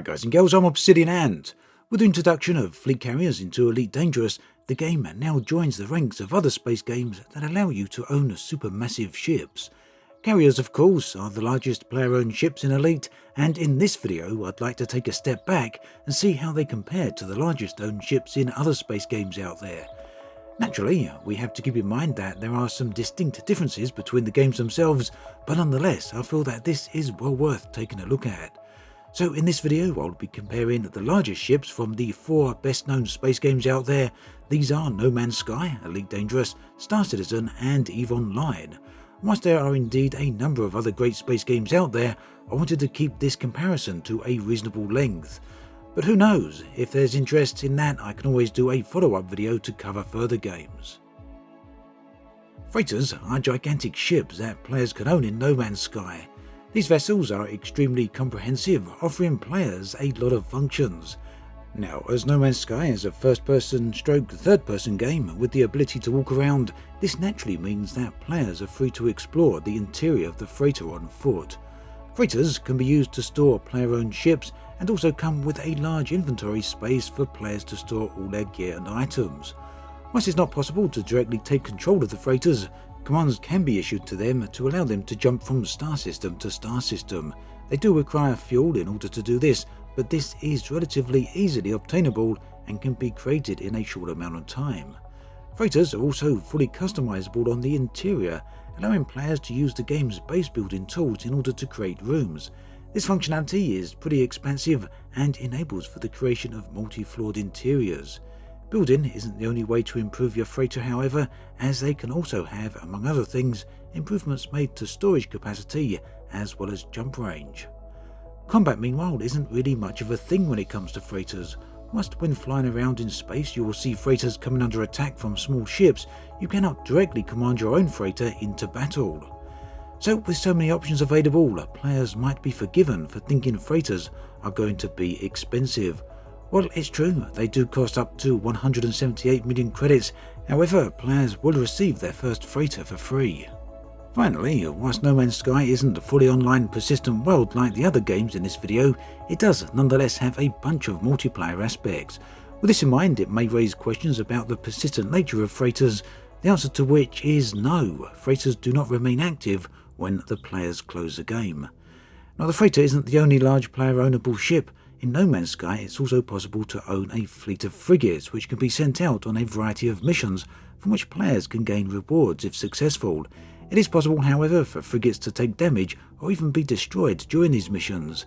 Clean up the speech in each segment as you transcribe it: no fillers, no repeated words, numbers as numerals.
Hi guys and girls, I'm Obsidian, and with the introduction of fleet carriers into Elite Dangerous, the game now joins the ranks of other space games that allow you to own supermassive ships. Carriers, of course, are the largest player-owned ships in Elite, and in this video I'd like to take a step back and see how they compare to the largest owned ships in other space games out there. Naturally, we have to keep in mind that there are some distinct differences between the games themselves, but nonetheless I feel that this is well worth taking a look at. So in this video I'll be comparing the largest ships from the 4 best known space games out there. These are No Man's Sky, Elite Dangerous, Star Citizen and EVE Online. Whilst there are indeed a number of other great space games out there, I wanted to keep this comparison to a reasonable length. But who knows, if there's interest in that I can always do a follow-up video to cover further games. Freighters are gigantic ships that players can own in No Man's Sky. These vessels are extremely comprehensive, offering players a lot of functions. Now, as No Man's Sky is a first-person stroke third-person game with the ability to walk around, this naturally means that players are free to explore the interior of the freighter on foot. Freighters can be used to store player-owned ships and also come with a large inventory space for players to store all their gear and items. Whilst it's not possible to directly take control of the freighters, commands can be issued to them to allow them to jump from star system to star system. They do require fuel in order to do this, but this is relatively easily obtainable and can be created in a short amount of time. Freighters are also fully customizable on the interior, allowing players to use the game's base building tools in order to create rooms. This functionality is pretty expansive and enables for the creation of multi-floored interiors. Building isn't the only way to improve your freighter, however, as they can also have, among other things, improvements made to storage capacity as well as jump range. Combat, meanwhile, isn't really much of a thing when it comes to freighters. Whilst when flying around in space you will see freighters coming under attack from small ships, you cannot directly command your own freighter into battle. So with so many options available, players might be forgiven for thinking freighters are going to be expensive. Well, it's true, they do cost up to 178 million credits, however, players will receive their first freighter for free. Finally, whilst No Man's Sky isn't a fully online persistent world like the other games in this video, it does nonetheless have a bunch of multiplayer aspects. With this in mind, it may raise questions about the persistent nature of freighters, the answer to which is no, freighters do not remain active when the players close the game. Now, the freighter isn't the only large player-ownable ship. In No Man's Sky, it's also possible to own a fleet of frigates which can be sent out on a variety of missions from which players can gain rewards if successful. It is possible, however, for frigates to take damage or even be destroyed during these missions.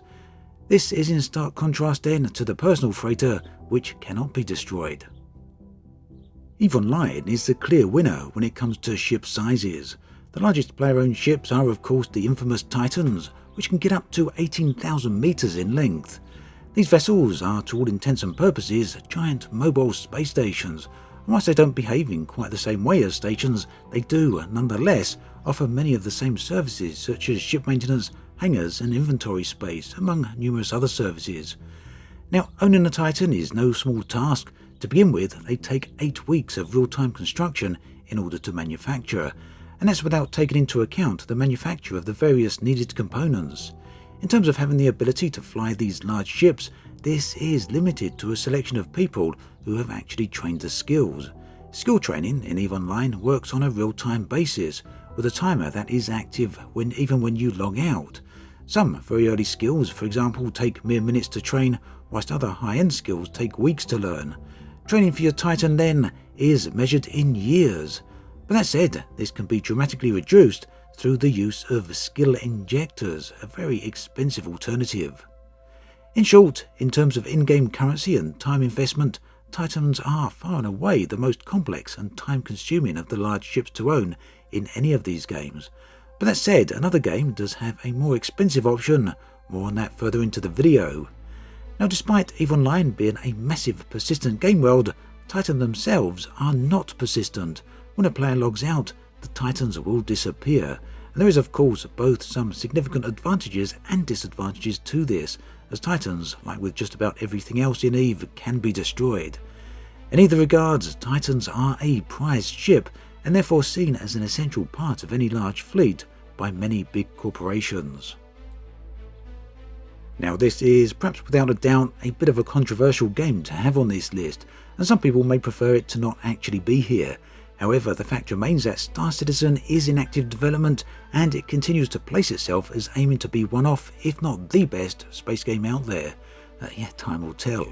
This is in stark contrast then to the personal freighter, which cannot be destroyed. EVE Online is the clear winner when it comes to ship sizes. The largest player-owned ships are of course the infamous Titans, which can get up to 18,000 meters in length. These vessels are, to all intents and purposes, giant mobile space stations. Whilst they don't behave in quite the same way as stations, they do, nonetheless, offer many of the same services such as ship maintenance, hangars and inventory space, among numerous other services. Now, owning a Titan is no small task. To begin with, they take 8 weeks of real-time construction in order to manufacture, and that's without taking into account the manufacture of the various needed components. In terms of having the ability to fly these large ships, this is limited to a selection of people who have actually trained the skills. Skill training in EVE Online works on a real-time basis, with a timer that is active even when you log out. Some very early skills, for example, take mere minutes to train, whilst other high-end skills take weeks to learn. Training for your Titan then is measured in years. But that said, this can be dramatically reduced through the use of skill injectors, a very expensive alternative. In short, in terms of in-game currency and time investment, Titans are far and away the most complex and time-consuming of the large ships to own in any of these games. But that said, another game does have a more expensive option, more on that further into the video. Now, despite EVE Online being a massive persistent game world, Titans themselves are not persistent. When a player logs out, the Titans will disappear, and there is of course both some significant advantages and disadvantages to this, as Titans, like with just about everything else in EVE, can be destroyed. In either regards, Titans are a prized ship and therefore seen as an essential part of any large fleet by many big corporations. Now this is perhaps without a doubt a bit of a controversial game to have on this list, and some people may prefer it to not actually be here. However, the fact remains that Star Citizen is in active development and it continues to place itself as aiming to be one of, if not the best, space game out there. Time will tell.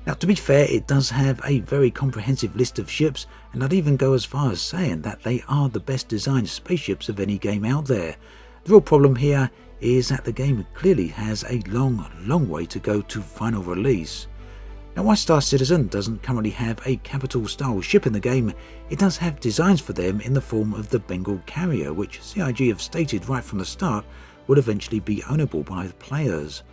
Now, to be fair, it does have a very comprehensive list of ships, and I'd even go as far as saying that they are the best designed spaceships of any game out there. The real problem here is that the game clearly has a long way to go to final release. Now, while Star Citizen doesn't currently have a capital style ship in the game, it does have designs for them in the form of the Bengal carrier, which CIG have stated right from the start would eventually be ownable by the players.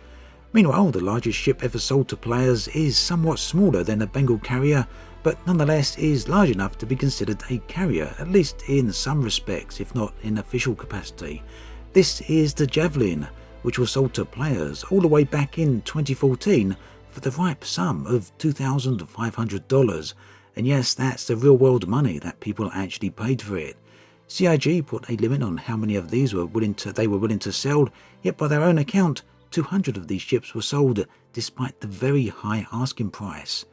Meanwhile, the largest ship ever sold to players is somewhat smaller than the Bengal carrier, but nonetheless is large enough to be considered a carrier, at least in some respects, if not in official capacity. This is the Javelin, which was sold to players all the way back in 2014 for the ripe sum of $2,500, and yes, that's the real world money that people actually paid for it. CIG put a limit on how many of these they were willing to sell, yet by their own account, 200 of these ships were sold despite the very high asking price.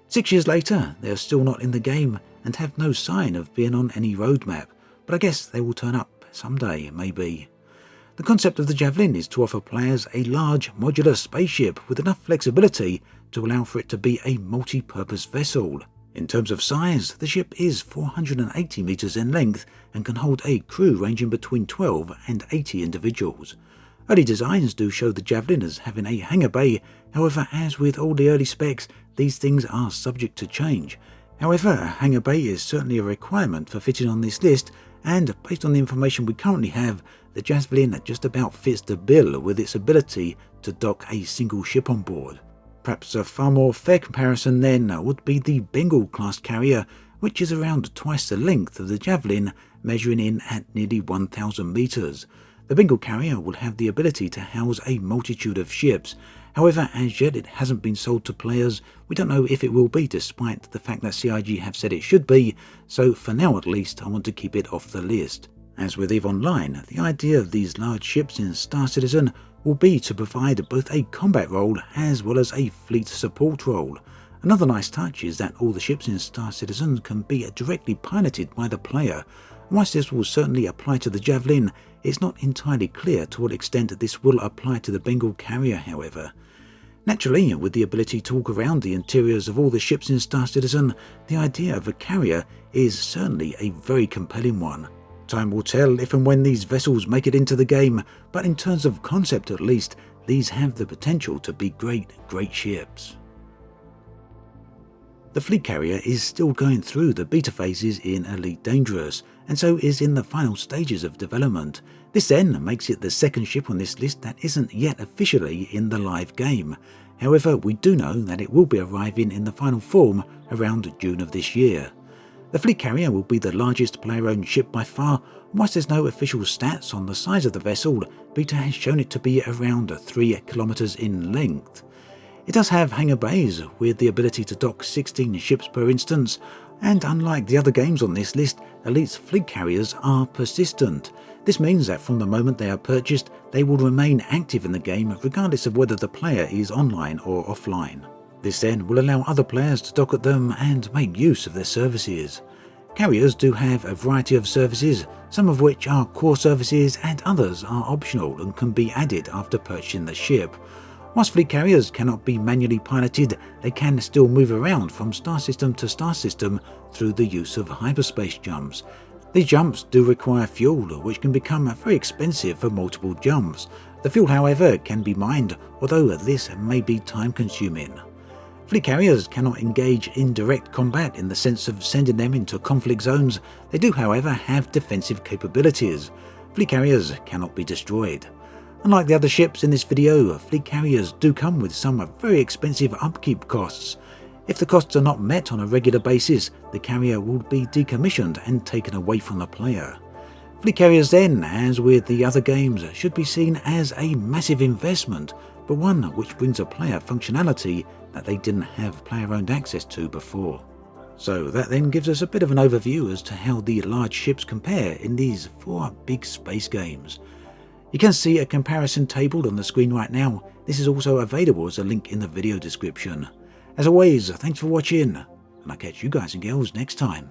6 years later, they are still not in the game and have no sign of being on any roadmap, but I guess they will turn up someday, maybe. The concept of the Javelin is to offer players a large modular spaceship with enough flexibility to allow for it to be a multi-purpose vessel. In terms of size, the ship is 480 meters in length and can hold a crew ranging between 12 and 80 individuals. Early designs do show the Javelin as having a hangar bay, however, as with all the early specs, these things are subject to change. However, a hangar bay is certainly a requirement for fitting on this list, and based on the information we currently have, the Javelin just about fits the bill with its ability to dock a single ship on board. Perhaps a far more fair comparison then would be the Bengal class carrier, which is around twice the length of the Javelin, measuring in at nearly 1,000 meters. The Bengal carrier will have the ability to house a multitude of ships. However, as yet it hasn't been sold to players. We don't know if it will be, despite the fact that CIG have said it should be, so for now at least I want to keep it off the list. As with EVE Online, the idea of these large ships in Star Citizen will be to provide both a combat role as well as a fleet support role. Another nice touch is that all the ships in Star Citizen can be directly piloted by the player. Whilst this will certainly apply to the Javelin, it's not entirely clear to what extent this will apply to the Bengal carrier, however. Naturally, with the ability to walk around the interiors of all the ships in Star Citizen, the idea of a carrier is certainly a very compelling one. Time will tell if and when these vessels make it into the game, but in terms of concept at least, these have the potential to be great ships. The fleet carrier is still going through the beta phases in Elite Dangerous, and so is in the final stages of development. This then makes it the second ship on this list that isn't yet officially in the live game. However, we do know that it will be arriving in the final form around June of this year. The fleet carrier will be the largest player-owned ship by far. Whilst there's no official stats on the size of the vessel, beta has shown it to be around 3 kilometers in length. It does have hangar bays with the ability to dock 16 ships per instance, and unlike the other games on this list, Elite's fleet carriers are persistent. This means that from the moment they are purchased, they will remain active in the game regardless of whether the player is online or offline. This then will allow other players to dock at them and make use of their services. Carriers do have a variety of services, some of which are core services and others are optional and can be added after purchasing the ship. Whilst fleet carriers cannot be manually piloted, they can still move around from star system to star system through the use of hyperspace jumps. These jumps do require fuel, which can become very expensive for multiple jumps. The fuel, however, can be mined, although this may be time consuming. Fleet carriers cannot engage in direct combat in the sense of sending them into conflict zones. They do, however, have defensive capabilities. Fleet carriers cannot be destroyed. Unlike the other ships in this video, fleet carriers do come with some very expensive upkeep costs. If the costs are not met on a regular basis, the carrier will be decommissioned and taken away from the player. Fleet carriers then, as with the other games, should be seen as a massive investment, but one which brings a player functionality that they didn't have player-owned access to before. So that then gives us a bit of an overview as to how the large ships compare in these 4 big space games. You can see a comparison table on the screen right now. This is also available as a link in the video description. As always, thanks for watching, and I'll catch you guys and girls next time.